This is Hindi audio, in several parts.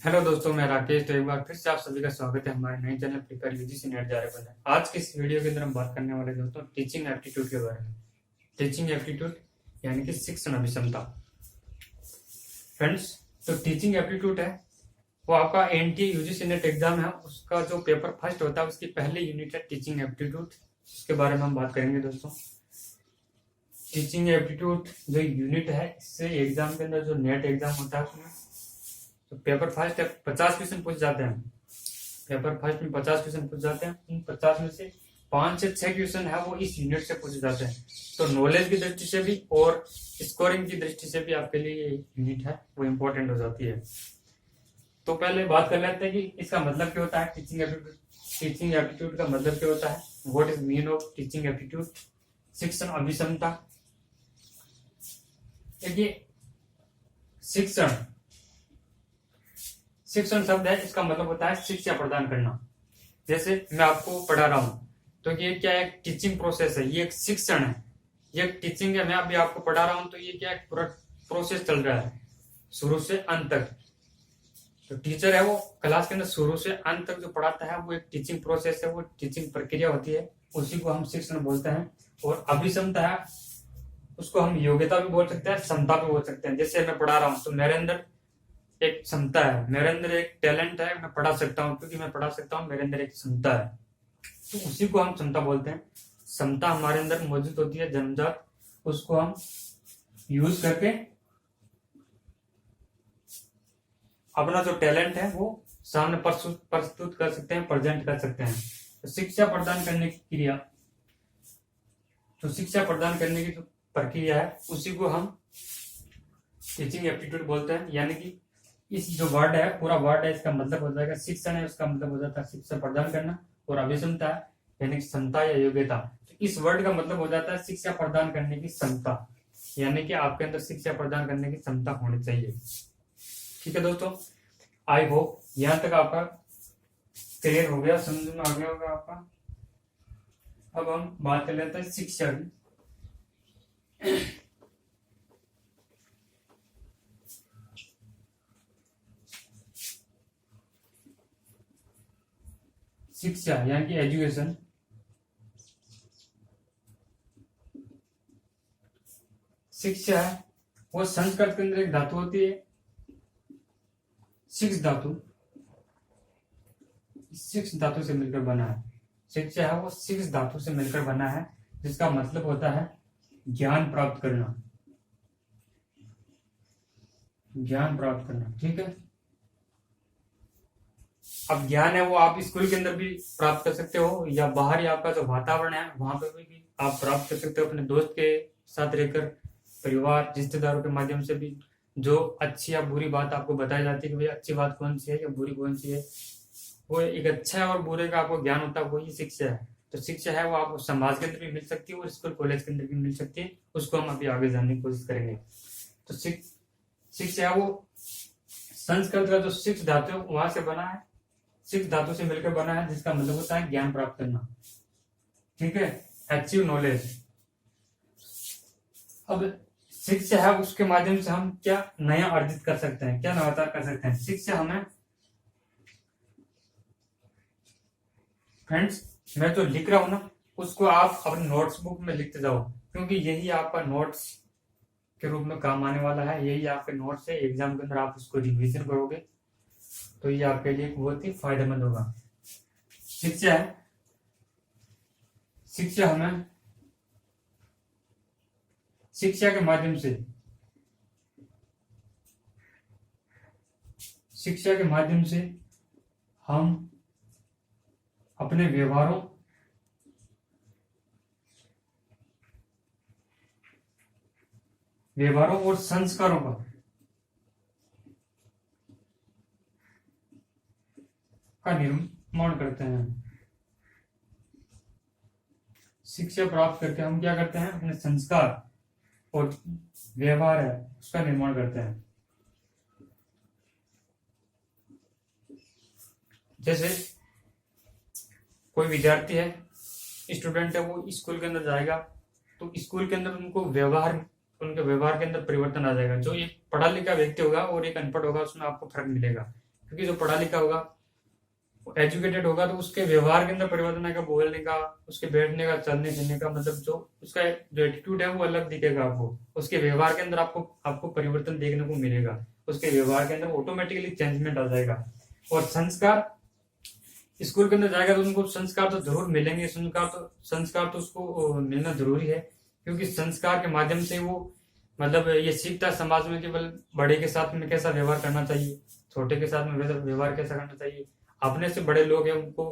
हेलो दोस्तों, मैं राकेश। तो एक बार फिर से आप सभी का स्वागत है हमारे नए चैनल प्रिपेयर यूजीसी नेट जा रहे हैं। आज की इस वीडियो के अंदर हम बात करने वाले दोस्तों टीचिंग एप्टीट्यूड के बारे में। टीचिंग एप्टीट्यूड यानी कि शिक्षण अभिक्षमता। फ्रेंड्स, जो टीचिंग एप्टीट्यूड है वो आपका एनटीए यूजीसी नेट एग्जाम है, उसका जो पेपर फर्स्ट होता है उसकी पहली यूनिट है टीचिंग एप्टीट्यूड। उसके बारे में हम बात करेंगे दोस्तों। टीचिंग एप्टीट्यूड जो यूनिट है, इससे एग्जाम के अंदर जो नेट एग्जाम होता है उसमें तो पेपर फर्स्ट है 50 क्वेश्चन पूछ जाते हैं। पेपर फर्स्ट में 50 क्वेश्चन पूछ जाते हैं। उन 50 में से 5 से 6 क्वेश्चन है वो इस यूनिट से पूछे जाते हैं। तो नॉलेज की दृष्टि से भी और स्कोरिंग की दृष्टि से भी आपके लिए ये यूनिट है वो इम्पोर्टेंट हो जाती है। तो पहले बात कर लेते हैं कि इसका मतलब क्या होता है। टीचिंग एप्टीट्यूड, टीचिंग एप्टीट्यूड का मतलब क्या होता है। What is mean of teaching aptitude, शिक्षण अभिक्षमता। देखिए, शिक्षण शिक्षण शब्द है, इसका मतलब होता है शिक्षा प्रदान करना। जैसे मैं आपको पढ़ा रहा हूं तो ये क्या है, एक टीचिंग प्रोसेस है, ये एक शिक्षण है, ये एक टीचिंग है। मैं अभी आपको पढ़ा रहा हूं तो ये क्या है, पूरा प्रोसेस चल रहा है शुरू से अंत तक। तो टीचर है वो क्लास के अंदर शुरू से अंत तक जो पढ़ाता है वो एक टीचिंग प्रोसेस है, वो टीचिंग प्रक्रिया होती है, उसी को हम शिक्षण बोलते हैं। और अभिक्षमता है, उसको हम योग्यता भी बोल सकते हैं, क्षमता भी बोल सकते हैं। जैसे मैं पढ़ा रहा हूँ तो मेरे अंदर एक क्षमता है, मेरे अंदर एक टैलेंट है, मैं पढ़ा सकता हूँ, क्योंकि मैं पढ़ा सकता हूँ, मेरे अंदर एक क्षमता है, तो उसी को हम क्षमता बोलते हैं। क्षमता हमारे अंदर मौजूद होती है जन्मजात, उसको हम यूज करके अपना जो टैलेंट है वो सामने प्रस्तुत कर सकते हैं, प्रेजेंट कर सकते हैं। तो शिक्षा प्रदान करने की क्रिया, तो शिक्षा प्रदान करने की जो प्रक्रिया है उसी को हम टीचिंग एप्टीट्यूड बोलते हैं। यानी कि इस जो वर्ड है, पूरा वर्ड है, इसका मतलब हो जाएगा शिक्षण है, उसका मतलब हो जाता है शिक्षा प्रदान करना, और अभिक्षमता है यानी क्षमता या योग्यता। तो इस वर्ड का मतलब हो जाता है शिक्षा प्रदान करने की क्षमता, यानी कि आपके अंदर शिक्षा प्रदान करने की क्षमता होनी चाहिए। ठीक है दोस्तों, आई होप यहां तक आपका क्लियर हो गया, समझ में आ गया होगा आपका। अब हम बात कर लेते हैं शिक्षा की। शिक्षा यानी कि एजुकेशन, शिक्षा है वो संस्कृत के अंदर एक धातु होती है, शिक्ष धातु। शिक्ष धातु से मिलकर बना है। शिक्षा है वो शिक्ष धातु से मिलकर बना है, जिसका मतलब होता है ज्ञान प्राप्त करना, ज्ञान प्राप्त करना। ठीक है, अब ज्ञान है वो आप स्कूल के अंदर भी प्राप्त कर सकते हो, या बाहर ही आपका जो वातावरण है वहां पर भी आप प्राप्त कर सकते हो, अपने दोस्त के साथ रहकर, परिवार रिश्तेदारों के माध्यम से भी। जो अच्छी या बुरी बात आपको बताई जाती है कि भाई अच्छी बात कौन सी है या बुरी कौन सी है, वो एक अच्छा है और बुरे का आपको ज्ञान होता है, वही शिक्षा है। तो शिक्षा है वो आपको समाज के अंदर भी मिल सकती है और स्कूल कॉलेज के अंदर भी मिल सकती है, उसको हम अभी आगे जानने की कोशिश करेंगे। तो शिक्षा वो संस्कृत का जो शिक्ष धातु है वहां से बना है, शिक्ष धातु से मिलकर बना है, जिसका मतलब होता है ज्ञान प्राप्त करना। ठीक है, अचीव नॉलेज। अब शिक्षा है उसके माध्यम से हम क्या नया अर्जित कर सकते हैं, क्या नवाचार कर सकते हैं। शिक्षा हमें, फ्रेंड्स, मैं जो लिख रहा हूं ना उसको आप अपने नोट्स बुक में लिखते जाओ, क्योंकि यही आपका नोट्स के रूप में काम आने वाला है। यही आपके नोट्स है, एग्जाम के अंदर आप उसको रिवीजन करोगे तो ये आपके लिए बहुत ही फायदेमंद होगा। शिक्षा है, शिक्षा हमें शिक्षा के माध्यम से, शिक्षा के माध्यम से हम अपने व्यवहारों और संस्कारों का निर्माण करते हैं। शिक्षा प्राप्त करके हम क्या करते हैं, अपने संस्कार और व्यवहार है उसका निर्माण करते हैं। जैसे कोई विद्यार्थी है, स्टूडेंट है, वो स्कूल के अंदर जाएगा तो स्कूल के अंदर उनके व्यवहार के अंदर परिवर्तन आ जाएगा। जो एक पढ़ा लिखा व्यक्ति होगा और एक अनपढ़ होगा उसमें आपको फर्क मिलेगा, क्योंकि जो पढ़ा लिखा होगा, एजुकेटेड होगा, तो उसके व्यवहार के अंदर परिवर्तन आएगा, बोलने का, उसके बैठने का, चलने फिरने का, मतलब जो उसका जो एटीट्यूड है वो अलग दिखेगा आपको। उसके व्यवहार के अंदर आपको आपको परिवर्तन देखने को मिलेगा। उसके व्यवहार के अंदर ऑटोमेटिकली चेंजमेंट आ जाएगा। और संस्कार, स्कूल के अंदर जाएगा तो उनको संस्कार तो जरूर मिलेंगे। संस्कार तो उसको मिलना जरूरी है, क्योंकि संस्कार के माध्यम से वो मतलब ये सीखता है समाज में केवल बड़े के साथ में कैसा व्यवहार करना चाहिए, छोटे के साथ में वैसा व्यवहार कैसा करना चाहिए, अपने से बड़े लोग हैं उनको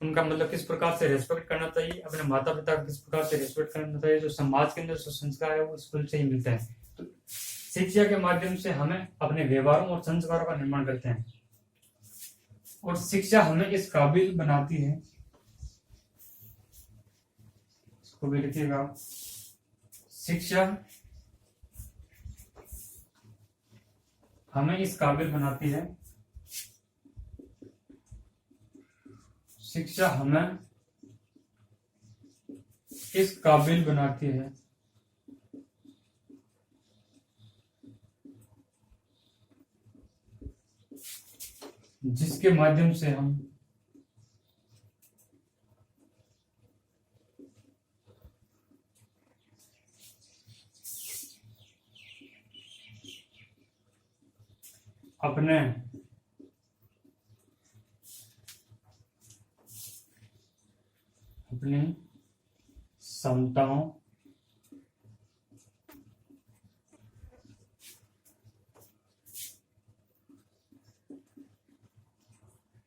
उनका मतलब किस प्रकार से रेस्पेक्ट करना चाहिए, अपने माता पिता का किस प्रकार से रेस्पेक्ट करना चाहिए। जो समाज के अंदर जो संस्कार है वो स्कूल से ही मिलता है। तो शिक्षा के माध्यम से हमें अपने व्यवहारों और संस्कारों का निर्माण करते हैं। और शिक्षा हमें इस काबिल बनाती है, इसको भी लिखिएगा, शिक्षा हमें इस काबिल बनाती है, शिक्षा हमें इस काबिल बनाती है जिसके माध्यम से हम अपने अपनी क्षमताओं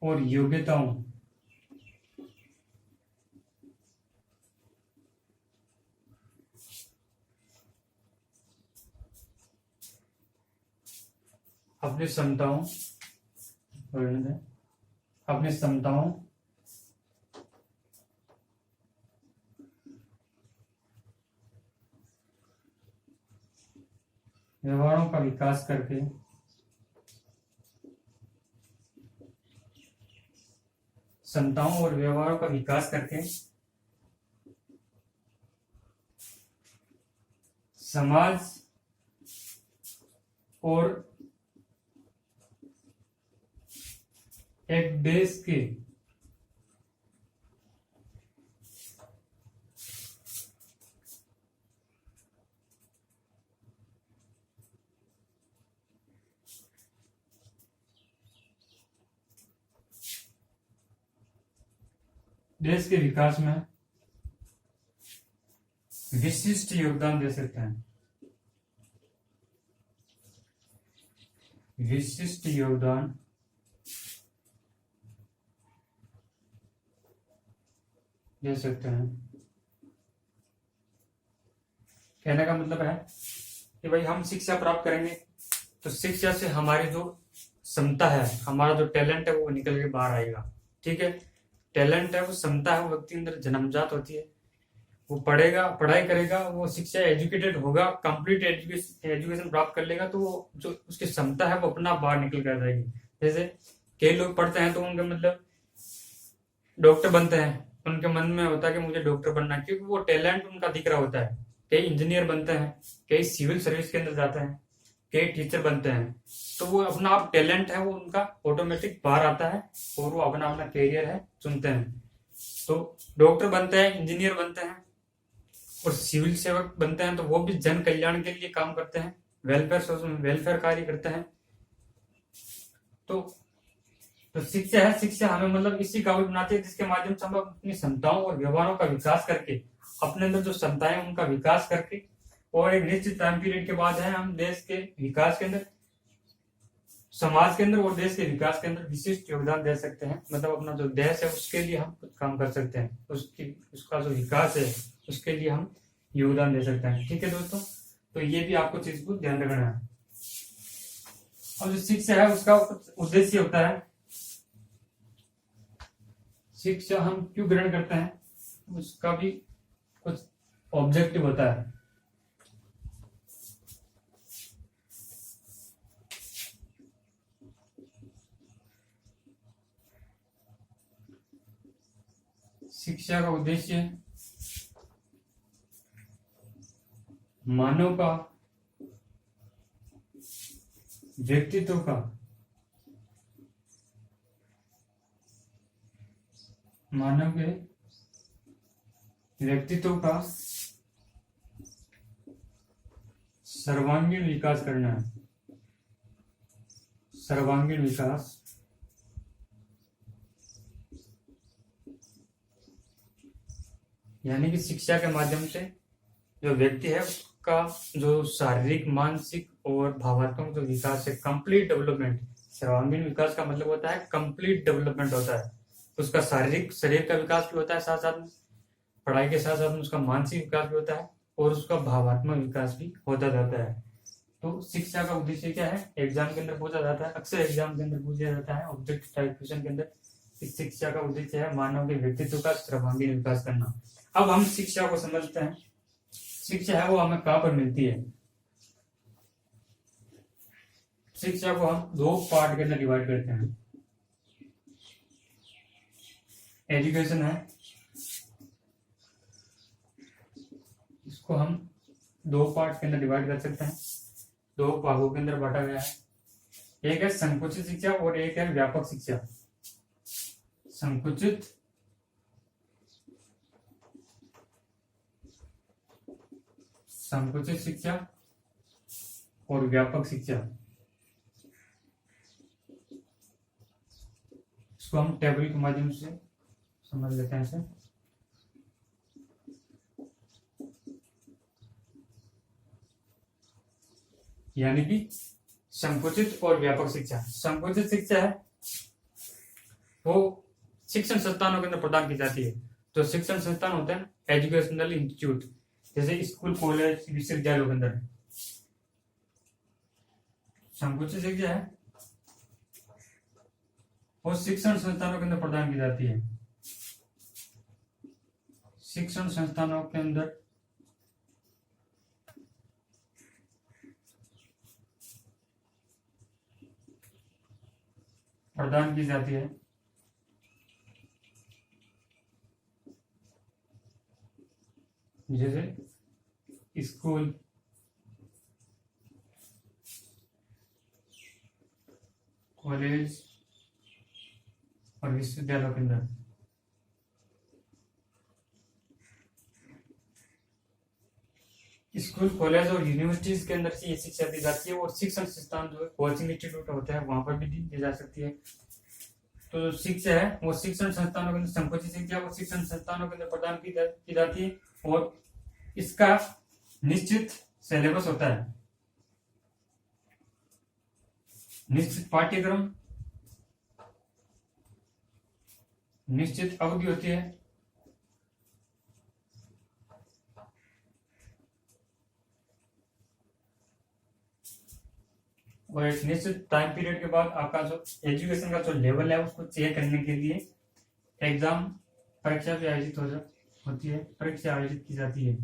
और योग्यताओं अपनी क्षमताओं अपनी क्षमताओं व्यवहारों का विकास करके क्षमताओं और व्यवहारों का विकास करके समाज और एक देश के विकास में विशिष्ट योगदान दे सकते हैं, विशिष्ट योगदान दे सकते हैं। कहने का मतलब है कि भाई हम शिक्षा प्राप्त करेंगे तो शिक्षा से हमारी जो क्षमता है, हमारा जो टैलेंट है वो निकल के बाहर आएगा। ठीक है, टैलेंट है, वो क्षमता है, वो व्यक्ति के अंदर जन्मजात होती है। वो पढ़ेगा, पढ़ाई करेगा, वो शिक्षा एजुकेटेड होगा, कंप्लीट एजुकेशन प्राप्त कर लेगा, तो वो जो उसकी क्षमता है वो अपना बाहर निकल कर जाएगी। जैसे कई लोग पढ़ते हैं तो उनके मतलब डॉक्टर बनते हैं, उनके मन में होता है कि मुझे डॉक्टर बनना है, क्योंकि वो टैलेंट उनका दिख रहा होता है। कई इंजीनियर बनते हैं, कई सिविल सर्विस के अंदर जाते हैं, कई टीचर बनते हैं, तो वो अपना आप टैलेंट है वो उनका ऑटोमेटिक बाहर आता है और वो अपना अपना कैरियर है चुनते हैं। तो डॉक्टर बनते हैं, इंजीनियर बनते हैं और सिविल सेवक बनते हैं, तो वो भी जन कल्याण के लिए काम करते हैं, वेलफेयर कार्य करते हैं। तो शिक्षा है, शिक्षा हमें मतलब इसी काबिल बनाती है जिसके माध्यम से हम अपनी क्षमताओं और व्यवहारों का विकास करके, अपने अंदर जो क्षमताएं हैं उनका विकास करके, और एक निश्चित टाइम पीरियड के बाद है हम देश के विकास के अंदर, समाज के अंदर और देश के विकास के अंदर विशिष्ट योगदान दे सकते हैं। मतलब अपना जो देश है उसके लिए हम कुछ काम कर सकते हैं, उसका जो विकास है उसके लिए हम योगदान दे सकते हैं। ठीक है दोस्तों, तो ये भी आपको चीज को ध्यान रखना है। और जो शिक्षा है उसका उद्देश्य होता है, शिक्षा हम क्यों ग्रहण करते हैं उसका भी कुछ ऑब्जेक्टिव होता है। शिक्षा का उद्देश्य मानव का व्यक्तित्व का मानव के व्यक्तित्व का सर्वांगीण विकास करना है। सर्वांगीण विकास यानी कि शिक्षा के माध्यम से जो व्यक्ति है उसका जो शारीरिक, मानसिक और भावनात्मक जो विकास है, कंप्लीट डेवलपमेंट। सर्वांगीण विकास का मतलब होता है कंप्लीट डेवलपमेंट होता है। उसका शारीरिक शरीर का विकास भी होता है, साथ साथ पढ़ाई के साथ साथ उसका मानसिक विकास भी होता है और उसका भावनात्मक विकास भी होता जाता है। तो शिक्षा का उद्देश्य क्या है, एग्जाम के अंदर पूछा जाता है, अक्सर एग्जाम के अंदर पूछा जाता है ऑब्जेक्टिव टाइप क्वेश्चन के अंदर। इस शिक्षा का उद्देश्य है मानव के व्यक्तित्व का सर्वांगीण विकास करना। अब हम शिक्षा को समझते हैं। शिक्षा है वो हमें कहां पर मिलती है। शिक्षा को हम दो पार्ट के अंदर डिवाइड करते हैं। एजुकेशन है, इसको हम दो पार्ट के अंदर डिवाइड कर सकते हैं, दो भागों के अंदर बांटा गया है। एक है संकुचित शिक्षा और एक है व्यापक शिक्षा। संकुचित शिक्षा और व्यापक शिक्षा। इसको हम टेबल के माध्यम से समझ लेते हैं इसे। यानी कि संकुचित और व्यापक शिक्षा। संकुचित शिक्षा है वो शिक्षण संस्थानों के अंदर प्रदान की जाती है। जो शिक्षण संस्थान होते हैं एजुकेशनल इंस्टीट्यूट, जैसे स्कूल, कॉलेज, विश्वविद्यालयों के अंदर संकुचित शिक्षा है वो शिक्षण संस्थानों के अंदर प्रदान की जाती है। शिक्षण संस्थानों के अंदर प्रदान की जाती है। जैसे स्कूल, कॉलेज और विश्वविद्यालयों के अंदर। स्कूल, कॉलेज और यूनिवर्सिटीज के अंदर से ये शिक्षा दी जाती है और शिक्षण संस्थान जो है कोचिंग इंस्टीट्यूट होता है वहां पर भी दी जा सकती है। तो जो शिक्षा है वो शिक्षण संस्थानों के अंदर, संकुचित शिक्षा वो शिक्षण संस्थानों के अंदर प्रदान की जाती है और इसका निश्चित सिलेबस होता है, निश्चित पाठ्यक्रम, निश्चित अवधि होती है और एक निश्चित टाइम पीरियड के बाद आपका जो एजुकेशन का जो लेवल है उसको चेक करने के लिए एग्जाम, परीक्षा भी आयोजित होती है, परीक्षा आयोजित की जाती है।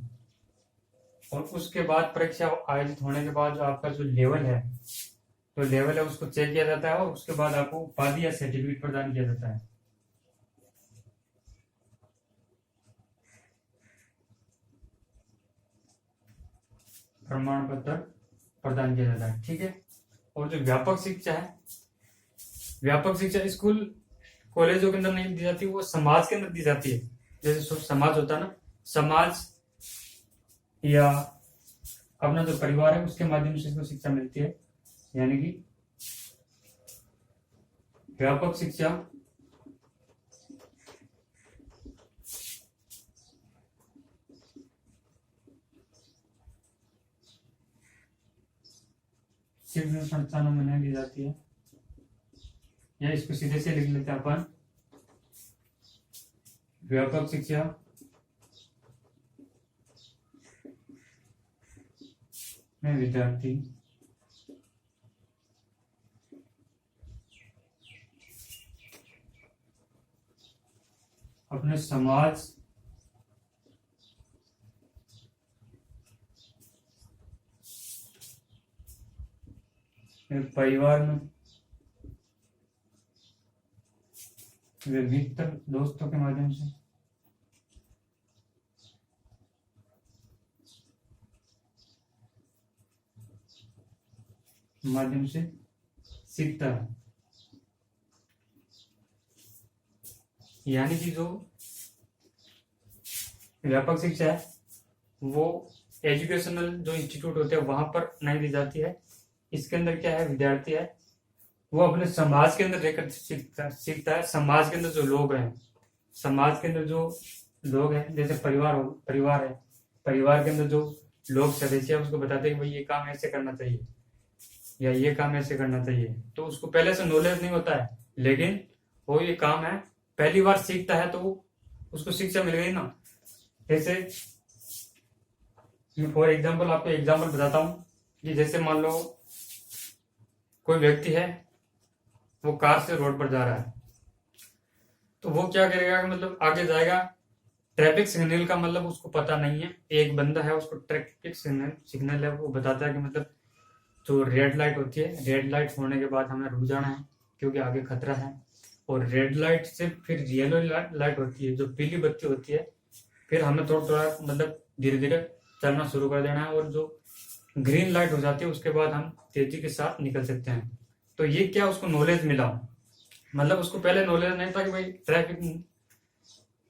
और उसके बाद परीक्षा आयोजित होने के बाद जो आपका जो लेवल है उसको चेक किया जाता है और उसके बाद आपको उपाधि या सर्टिफिकेट प्रदान किया जाता है। प्रमाण पत्र प्रदान किया जाता है, ठीक है। और जो व्यापक शिक्षा है, व्यापक शिक्षा स्कूल, कॉलेजों के अंदर नहीं दी जाती, वो समाज के अंदर दी जाती है। जैसे समाज होता है ना, समाज या अपना जो परिवार है उसके माध्यम से इसको शिक्षा मिलती है। यानी कि व्यापक शिक्षा शिक्षण संस्थानों में नहीं दी जाती है, या इसको सीधे से लिख लेते हैं अपन, व्यापक शिक्षा में विद्यार्थी अपने समाज परिवार में वे मित्र दोस्तों के माध्यम से सीखता है। यानी कि जो व्यापक शिक्षा है वो एजुकेशनल जो इंस्टीट्यूट होते हैं वहां पर नहीं दी जाती है। इसके अंदर क्या है, विद्यार्थी है वो अपने समाज के अंदर रहकर सीखता है। समाज के अंदर जो लोग हैं, समाज के अंदर जो लोग हैं, जैसे परिवार है, परिवार के अंदर जो लोग सदस्य है उसको बताते हैं कि भाई ये काम ऐसे करना चाहिए या ये काम ऐसे करना चाहिए। तो उसको पहले से नॉलेज नहीं होता है, लेकिन वो ये काम है पहली बार सीखता है तो उसको शिक्षा मिल गई ना। जैसे फॉर एग्जाम्पल आपको एग्जाम्पल बताता हूँ कि जैसे मान लो कोई व्यक्ति है वो कार से रोड पर जा रहा है, तो वो क्या करेगा कि मतलब आगे जाएगा, ट्रैफिक सिग्नल का मतलब उसको पता नहीं है। एक बंदा है उसको ट्रैफिक सिग्नल है वो बताता है कि मतलब जो रेड लाइट होती है, रेड लाइट होने के बाद हमें रुक जाना है क्योंकि आगे खतरा है। और रेड लाइट से फिर येलो लाइट होती है, जो पीली बत्ती होती है, फिर हमें थोड़ा थोड़ा मतलब धीरे धीरे चलना शुरू कर देना है। और जो ग्रीन लाइट हो जाती है उसके बाद हम तेजी के साथ निकल सकते हैं। तो ये क्या उसको नॉलेज मिला, मतलब उसको पहले नॉलेज नहीं था कि भाई ट्रैफिक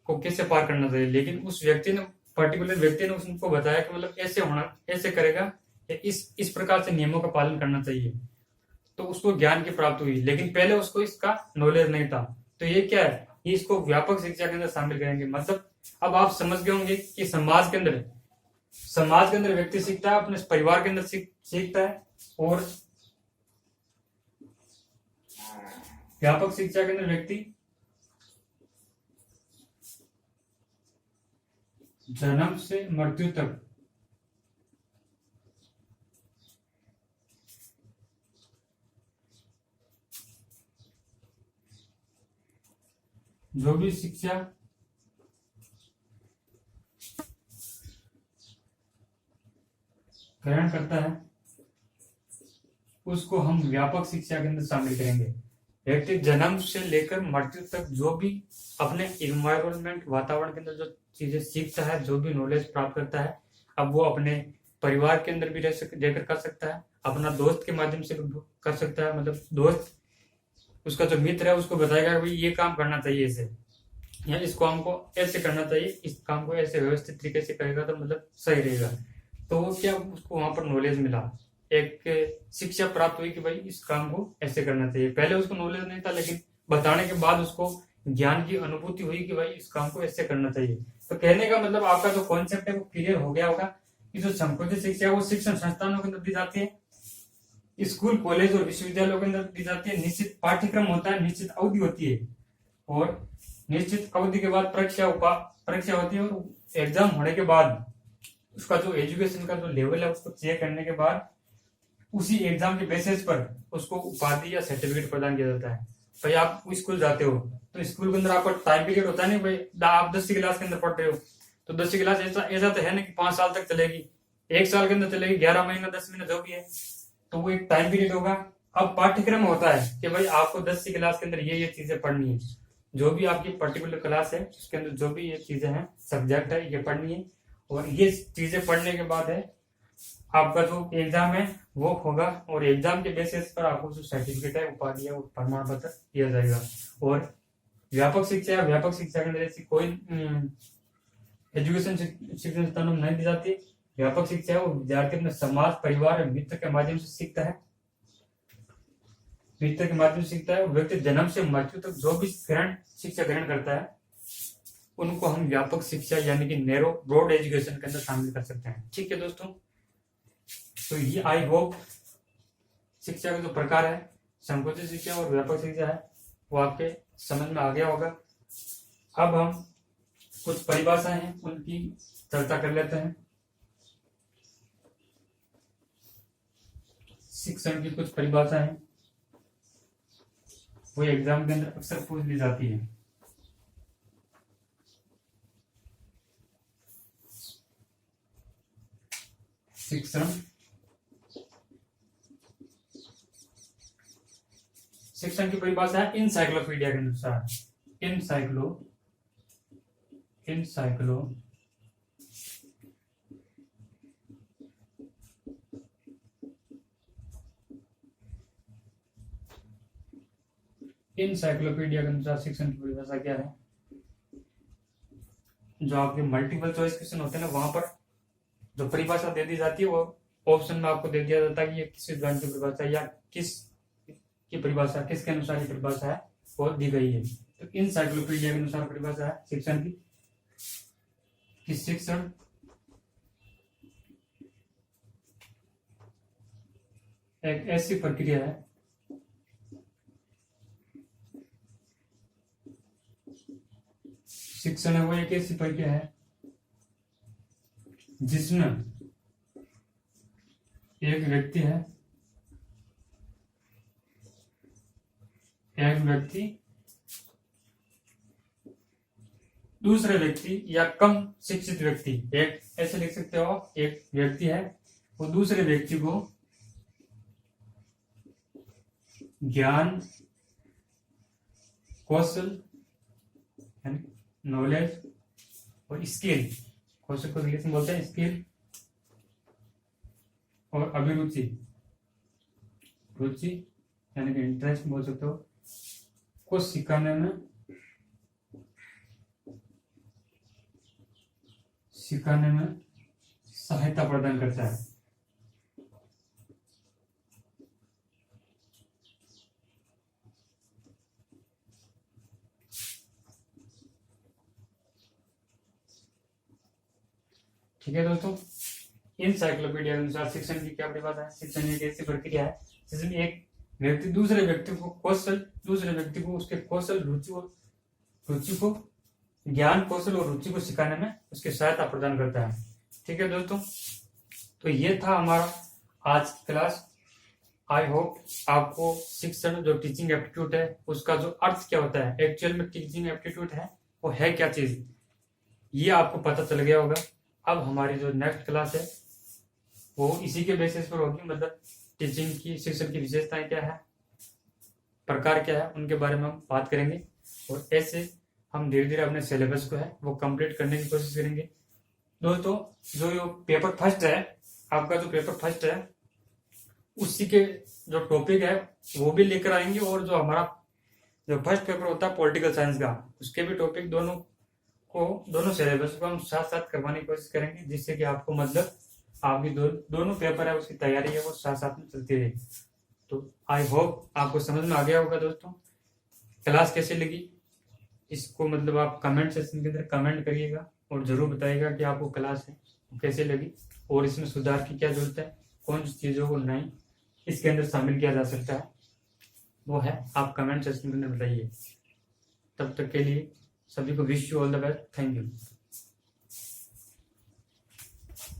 को कैसे पार करना चाहिए, लेकिन उस व्यक्ति ने, पर्टिकुलर व्यक्ति ने उसको बताया कि मतलब ऐसे होना, ऐसे करेगा, इस प्रकार से नियमों का पालन करना चाहिए। तो उसको ज्ञान की प्राप्ति हुई, लेकिन पहले उसको इसका नॉलेज नहीं था। तो ये क्या है, ये इसको व्यापक शिक्षा के अंदर शामिल करेंगे। मतलब अब आप समझ गए होंगे कि समाज के अंदर व्यक्ति सीखता है, अपने परिवार के अंदर सीखता है, और व्यापक शिक्षा के अंदर व्यक्ति जन्म से मृत्यु तक जो भी शिक्षा ग्रहण करता है उसको हम व्यापक शिक्षा के अंदर शामिल करेंगे। व्यक्ति जन्म से लेकर मृत्यु तक जो भी अपने इन्वायरमेंट, वातावरण के अंदर जो चीजें सीखता है, जो भी नॉलेज प्राप्त करता है, अब वो अपने परिवार के अंदर भी रहकर कर सकता है, अपना दोस्त के माध्यम से भी कर सकता है। मतलब दोस्त, उसका जो मित्र है उसको बताएगा कि भाई ये काम करना चाहिए ऐसे, या इस काम को ऐसे करना चाहिए, इस काम को ऐसे व्यवस्थित तरीके से करेगा तो मतलब सही रहेगा। तो वो क्या, उसको वहां पर नॉलेज मिला, एक शिक्षा प्राप्त हुई कि भाई इस काम को ऐसे करना चाहिए। पहले उसको नॉलेज नहीं था, लेकिन बताने के बाद उसको ज्ञान की अनुभूति हुई कि भाई इस काम को ऐसे करना चाहिए। तो कहने का मतलब आपका जो कॉन्सेप्ट है वो क्लियर हो गया होगा कि जो संकुचित शिक्षा है वो शिक्षण संस्थानों के अंदर दी जाती है, स्कूल, कॉलेज और विश्वविद्यालयों के अंदर दी जाती है। निश्चित पाठ्यक्रम होता है, निश्चित अवधि होती है, और निश्चित अवधि के बाद परीक्षा होती है, और एग्जाम होने के बाद उसका जो एजुकेशन का जो लेवल है उसको चेक करने के बाद उसी एग्जाम के बेसिस पर उसको उपाधि या सर्टिफिकेट प्रदान किया जाता है। भाई आप स्कूल जाते हो तो स्कूल के अंदर आपका टाइम पीरियड होता है, नहीं भाई आप 10वीं क्लास के अंदर पढ़ रहे हो तो 10वीं क्लास ऐसा तो है ना कि 5 साल तक चलेगी, 1 साल के अंदर चलेगी, 11 महीना 10 महीना जो भी है, तो वो एक टाइम पीरियड होगा। अब पाठ्यक्रम होता है कि भाई आपको 10वीं क्लास के अंदर ये चीजें पढ़नी है, जो भी आपकी पर्टिकुलर क्लास है उसके अंदर जो भी ये चीजें हैं, सब्जेक्ट है, ये पढ़नी है। और ये चीजें पढ़ने के बाद है आपका जो एग्जाम है वो होगा, और एग्जाम के बेसिस पर आपको जो सर्टिफिकेट है, उपाधि है, वो प्रमाण पत्र दिया जाएगा। और व्यापक शिक्षा के अंदर ऐसी कोई एजुकेशन शिक्षण संस्थानों में नहीं दी जाती। व्यापक शिक्षा है वो विद्यार्थी अपने समाज, परिवार और मित्र के माध्यम से सीखता है, व्यक्ति जन्म से मृत्यु तक जो भी शिक्षा ग्रहण करता है उनको हम व्यापक शिक्षा यानी कि नैरो ब्रॉड एजुकेशन के अंदर शामिल कर सकते हैं। ठीक है दोस्तों, तो ये आई होप शिक्षा का जो प्रकार है, संकुचित शिक्षा और व्यापक शिक्षा है, वो आपके समझ में आ गया होगा। अब हम कुछ परिभाषाएं हैं उनकी चर्चा कर लेते हैं। शिक्षण की कुछ परिभाषाएं हैं, वो एग्जाम के अंदर अक्सर पूछ ली जाती है। शिक्षण की परिभाषा है इनसाइक्लोपीडिया के अनुसार। इनसाइक्लोपीडिया के अनुसार शिक्षण की परिभाषा क्या है? जो आपके मल्टीपल चॉइस क्वेश्चन होते हैं ना, वहां पर जो परिभाषा दे दी जाती है वो ऑप्शन में आपको दे दिया जाता है कि ये किस विद्वान की परिभाषा है या किस की परिभाषा, किसके अनुसार ये परिभाषा है वो दी गई है। तो इनसाइक्लोपीडिया के अनुसार परिभाषा है शिक्षण की कि शिक्षण एक ऐसी प्रक्रिया है शिक्षण है वो एक ऐसी प्रक्रिया है जिसमें एक व्यक्ति है, एक व्यक्ति दूसरे व्यक्ति या कम शिक्षित व्यक्ति, एक ऐसे लिख सकते हो, एक व्यक्ति है वो दूसरे व्यक्ति को ज्ञान, कौशल, नॉलेज और स्किल, कौशल को इंग्लिश में बोलते हैं स्किल, और अभिरुचि, रुचि यानी कि इंटरेस्ट बोल सकते हो, को सिखाने में सहायता प्रदान करता है। ठीक है दोस्तों, इनसाइक्लोपीडिया के अनुसार शिक्षण की क्या परिभाषा है? शिक्षण एक ऐसी प्रक्रिया है जिसमें एक व्यक्ति दूसरे व्यक्ति को उसके कौशल, रुचि को ज्ञान, कौशल और रुचि को सिखाने में उसकी सहायता प्रदान करता है। ठीक है दोस्तों, तो ये था हमारा आज की क्लास। आई होप आपको शिक्षण जो टीचिंग एप्टीट्यूड है उसका जो अर्थ क्या होता है, एक्चुअल में टीचिंग एप्टीट्यूड है वो है क्या चीज, ये आपको पता चल गया होगा। अब हमारी जो नेक्स्ट क्लास है वो इसी के बेसिस पर होगी, मतलब टीचिंग की, शिक्षण की विशेषताएं क्या है, प्रकार क्या है, उनके बारे में हम बात करेंगे। और ऐसे हम धीरे धीरे अपने सिलेबस को है वो कंप्लीट करने की कोशिश करेंगे। दोस्तों, जो पेपर फर्स्ट है, आपका जो पेपर फर्स्ट है उसी के जो टॉपिक है वो भी लेकर आएंगे, और जो हमारा जो फर्स्ट पेपर होता है पॉलिटिकल साइंस का, उसके भी टॉपिक दोनों सिलेबस को हम साथ साथ करवाने की कोशिश करेंगे, जिससे कि आपको मतलब आपकी दोनों पेपर है उसकी तैयारी है वो साथ साथ में चलती रहेगी। तो आई होप आपको समझ में आ गया होगा दोस्तों। क्लास कैसे लगी इसको मतलब आप कमेंट सेक्शन के अंदर कमेंट करिएगा और जरूर बताइएगा कि आपको क्लास है कैसे लगी और इसमें सुधार की क्या जरूरत है, कौन सी चीज़ों को नहीं इसके अंदर शामिल किया जा सकता है, वो है आप कमेंट सेक्शन के अंदर बताइए। तब तक के लिए सभी को wish you all the best. Thank you.